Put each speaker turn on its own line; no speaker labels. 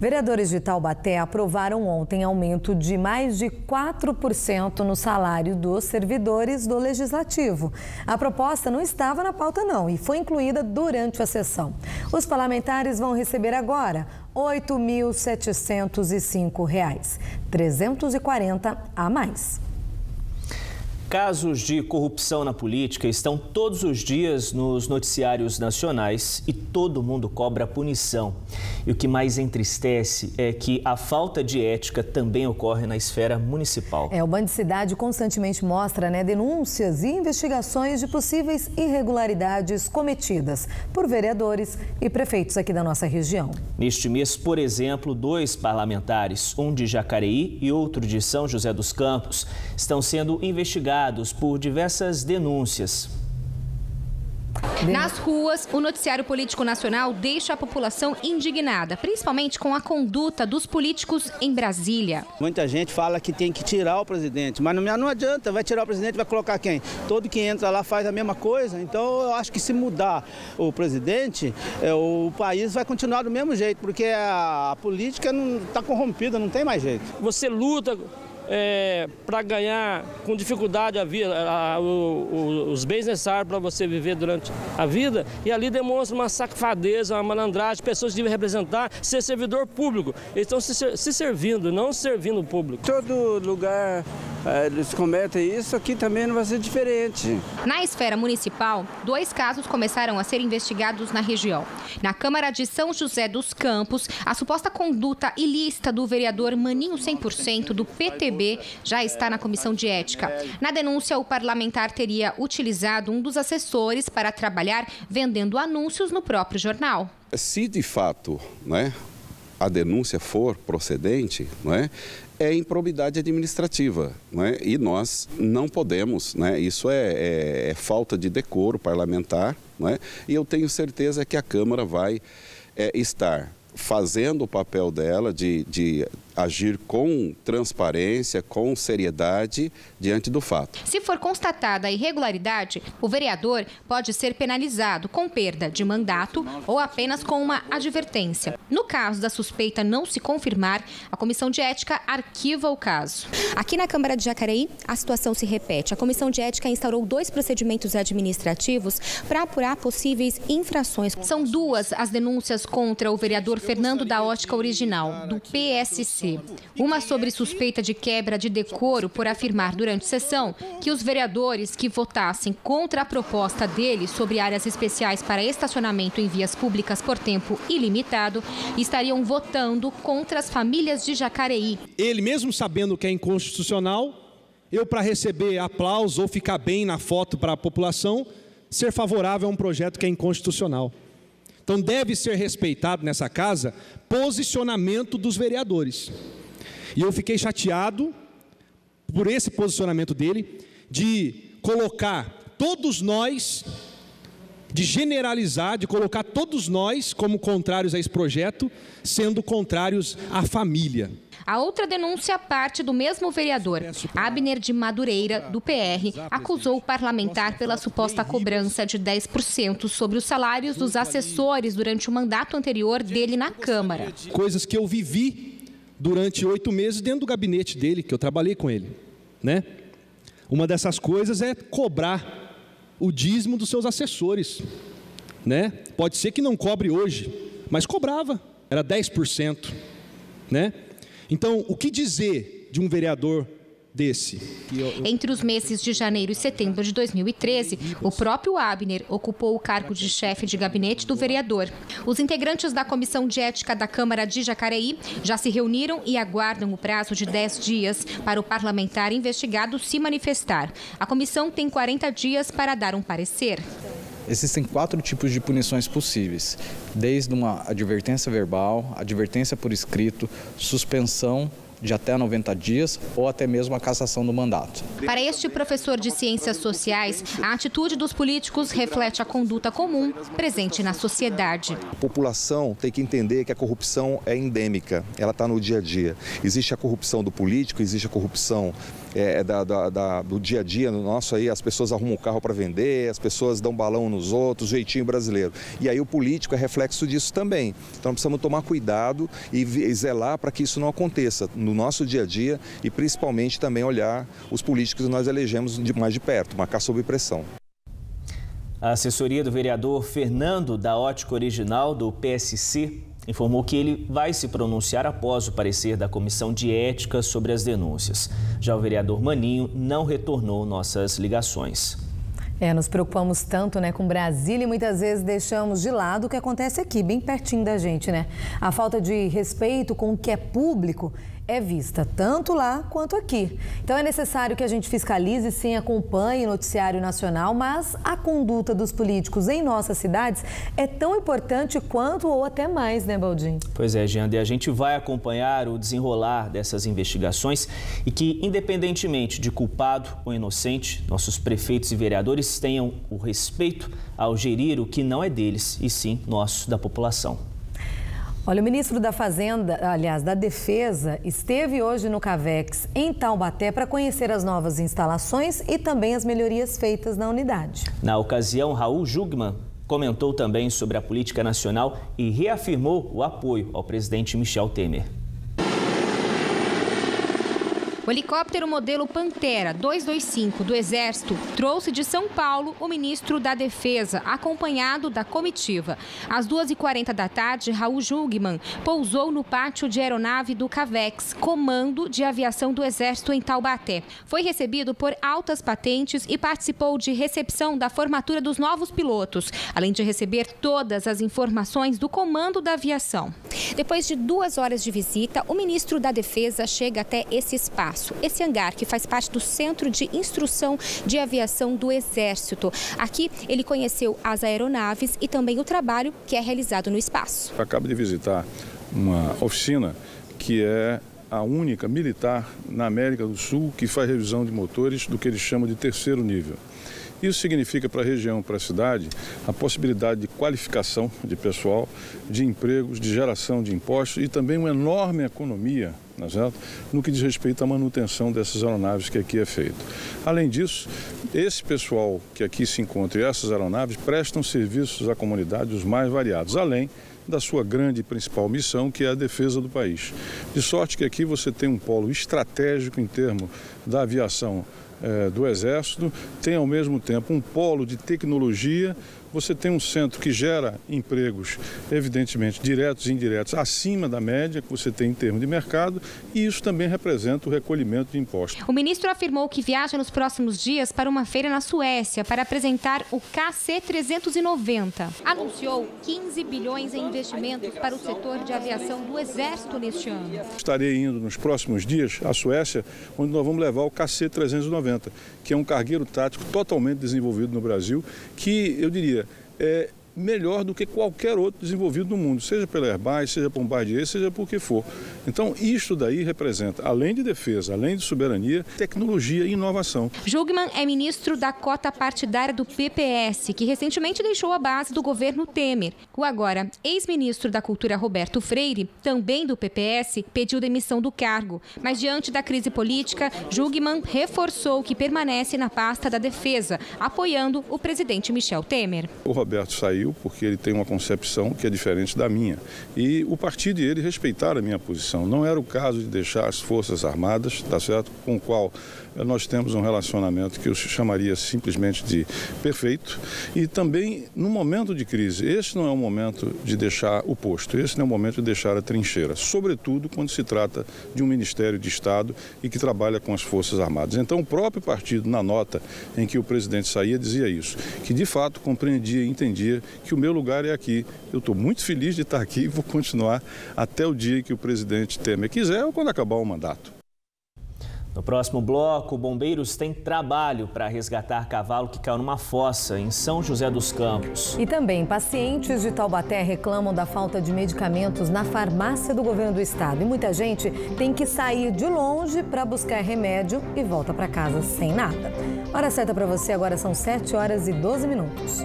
Vereadores de Taubaté aprovaram ontem aumento de mais de 4% no salário dos servidores do Legislativo. A proposta não estava na pauta não e foi incluída durante a sessão. Os parlamentares vão receber agora R$ 8.705, R$ 340 a mais.
Casos de corrupção na política estão todos os dias nos noticiários nacionais e todo mundo cobra punição. E o que mais entristece é que a falta de ética também ocorre na esfera municipal.
O Band Cidade constantemente mostra denúncias e investigações de possíveis irregularidades cometidas por vereadores e prefeitos aqui da nossa região.
Neste mês, por exemplo, 2 parlamentares, um de Jacareí e outro de São José dos Campos, estão sendo investigados por diversas denúncias.
Nas ruas, o noticiário político nacional deixa a população indignada, principalmente com a conduta dos políticos em Brasília.
Muita gente fala que tem que tirar o presidente, mas não adianta, vai tirar o presidente, vai colocar quem? Todo que entra lá faz a mesma coisa, então eu acho que se mudar o presidente, o país vai continuar do mesmo jeito, porque a política não está corrompida, não tem mais jeito.
Você luta para ganhar com dificuldade a vida, os bens necessários para você viver durante a vida, e ali demonstra uma safadeza, uma malandragem. Pessoas que devem representar, ser servidor público. Eles estão se servindo, não servindo o público.
Todo lugar eles cometem isso, aqui também não vai ser diferente.
Na esfera municipal, 2 casos começaram a ser investigados na região. Na Câmara de São José dos Campos, a suposta conduta ilícita do vereador Maninho 100% do PTB já está na Comissão de Ética. Na denúncia, o parlamentar teria utilizado um dos assessores para trabalhar vendendo anúncios no próprio jornal.
Se de fato, a denúncia for procedente, é improbidade administrativa, e nós não podemos, isso é falta de decoro parlamentar, e eu tenho certeza que a Câmara vai estar fazendo o papel dela de agir com transparência, com seriedade diante do fato.
Se for constatada a irregularidade, o vereador pode ser penalizado com perda de mandato ou apenas com uma advertência. No caso da suspeita não se confirmar, a Comissão de Ética arquiva o caso. Aqui na Câmara de Jacareí, a situação se repete. A Comissão de Ética instaurou 2 procedimentos administrativos para apurar possíveis infrações. São 2 as denúncias contra o vereador Fernando da Ótica Original, do PSC. Uma sobre suspeita de quebra de decoro por afirmar durante sessão que os vereadores que votassem contra a proposta dele sobre áreas especiais para estacionamento em vias públicas por tempo ilimitado estariam votando contra as famílias de Jacareí.
Ele, mesmo sabendo que é inconstitucional, para receber aplausos ou ficar bem na foto para a população, ser favorável a um projeto que é inconstitucional. Então deve ser respeitado nessa casa posicionamento dos vereadores. E eu fiquei chateado por esse posicionamento dele de colocar todos nós, de generalizar, de colocar todos nós como contrários a esse projeto, sendo contrários à família.
A outra denúncia parte do mesmo vereador. Abner de Madureira, do PR, acusou o parlamentar pela suposta cobrança de 10% sobre os salários dos assessores durante o mandato anterior dele na Câmara.
Coisas que eu vivi durante 8 meses dentro do gabinete dele, que eu trabalhei com ele, Uma dessas coisas é cobrar o dízimo dos seus assessores, Pode ser que não cobre hoje, mas cobrava, era 10%, Então, o que dizer de um vereador desse?
Entre os meses de janeiro e setembro de 2013, o próprio Abner ocupou o cargo de chefe de gabinete do vereador. Os integrantes da Comissão de Ética da Câmara de Jacareí já se reuniram e aguardam o prazo de 10 dias para o parlamentar investigado se manifestar. A comissão tem 40 dias para dar um parecer.
Existem 4 tipos de punições possíveis, desde uma advertência verbal, advertência por escrito, suspensão de até 90 dias ou até mesmo a cassação do mandato.
Para este professor de Ciências Sociais, a atitude dos políticos reflete a conduta comum presente na sociedade.
A população tem que entender que a corrupção é endêmica, ela está no dia a dia. Existe a corrupção do político, existe a corrupção do dia a dia no nosso aí, as pessoas arrumam o carro para vender, as pessoas dão balão nos outros, jeitinho brasileiro. E aí o político é reflexo disso também. Então precisamos tomar cuidado e zelar para que isso não aconteça no nosso dia a dia e principalmente também olhar os políticos que nós elegemos mais de perto, marcar sob pressão.
A assessoria do vereador Fernando da Ótica Original do PSC informou que ele vai se pronunciar após o parecer da Comissão de Ética sobre as denúncias. Já o vereador Maninho não retornou nossas ligações.
Nos preocupamos tanto, com Brasília e muitas vezes deixamos de lado o que acontece aqui, bem pertinho da gente, A falta de respeito com o que é público é vista tanto lá quanto aqui. Então é necessário que a gente fiscalize, sim, acompanhe o noticiário nacional, mas a conduta dos políticos em nossas cidades é tão importante quanto ou até mais, Baldin?
Pois é, Jean, a gente vai acompanhar o desenrolar dessas investigações e que, independentemente de culpado ou inocente, nossos prefeitos e vereadores tenham o respeito ao gerir o que não é deles, e sim nosso, da população.
Olha, o ministro da Fazenda, aliás, da Defesa, esteve hoje no CAVEX em Taubaté para conhecer as novas instalações e também as melhorias feitas na unidade.
Na ocasião, Raul Jugman comentou também sobre a política nacional e reafirmou o apoio ao presidente Michel Temer.
O helicóptero modelo Pantera 225 do Exército trouxe de São Paulo o ministro da Defesa, acompanhado da comitiva. Às 2h40 da tarde, Raul Jugman pousou no pátio de aeronave do CAVEX, Comando de Aviação do Exército em Taubaté. Foi recebido por altas patentes e participou de recepção da formatura dos novos pilotos, além de receber todas as informações do Comando da Aviação. Depois de 2 horas de visita, o ministro da Defesa chega até esse espaço. Esse hangar, que faz parte do Centro de Instrução de Aviação do Exército. Aqui, ele conheceu as aeronaves e também o trabalho que é realizado no espaço.
Acabo de visitar uma oficina que é a única militar na América do Sul que faz revisão de motores do que eles chamam de 3º nível. Isso significa para a região, para a cidade, a possibilidade de qualificação de pessoal, de empregos, de geração de impostos e também uma enorme economia, no que diz respeito à manutenção dessas aeronaves que aqui é feito. Além disso, esse pessoal que aqui se encontra e essas aeronaves prestam serviços à comunidade os mais variados, além da sua grande e principal missão, que é a defesa do país. De sorte que aqui você tem um polo estratégico em termos da aviação do Exército, tem ao mesmo tempo um polo de tecnologia, você tem um centro que gera empregos, evidentemente, diretos e indiretos, acima da média que você tem em termos de mercado, e isso também representa o recolhimento de impostos.
O ministro afirmou que viaja nos próximos dias para uma feira na Suécia para apresentar o KC-390. Anunciou 15 bilhões em investimentos para o setor de aviação do Exército neste ano.
Estarei indo nos próximos dias à Suécia, onde nós vamos levar o KC-390, que é um cargueiro tático totalmente desenvolvido no Brasil, que eu diria é melhor do que qualquer outro desenvolvido no mundo, seja pela Airbus, seja por Bombardier, seja por que for. Então, isto daí representa, além de defesa, além de soberania, tecnologia e inovação.
Jugman é ministro da cota partidária do PPS, que recentemente deixou a base do governo Temer. O agora ex-ministro da Cultura, Roberto Freire, também do PPS, pediu demissão do cargo. Mas, diante da crise política, Jugman reforçou que permanece na pasta da defesa, apoiando o presidente Michel Temer.
O Roberto saiu porque ele tem uma concepção que é diferente da minha. E o partido e ele respeitaram a minha posição. Não era o caso de deixar as Forças Armadas, tá certo? Com o qual nós temos um relacionamento que eu chamaria simplesmente de perfeito. E também, no momento de crise, esse não é o momento de deixar o posto, esse não é o momento de deixar a trincheira, sobretudo quando se trata de um Ministério de Estado e que trabalha com as Forças Armadas. Então, o próprio partido, na nota em que o presidente saía, dizia isso, que de fato compreendia e entendia que o meu lugar é aqui. Eu estou muito feliz de estar aqui e vou continuar até o dia que o presidente Temer quiser ou quando acabar o mandato.
No próximo bloco, bombeiros têm trabalho para resgatar cavalo que caiu numa fossa em São José dos Campos.
E também pacientes de Taubaté reclamam da falta de medicamentos na farmácia do governo do estado. E muita gente tem que sair de longe para buscar remédio e volta para casa sem nada. Hora certa para você, agora são 7 horas e 12 minutos.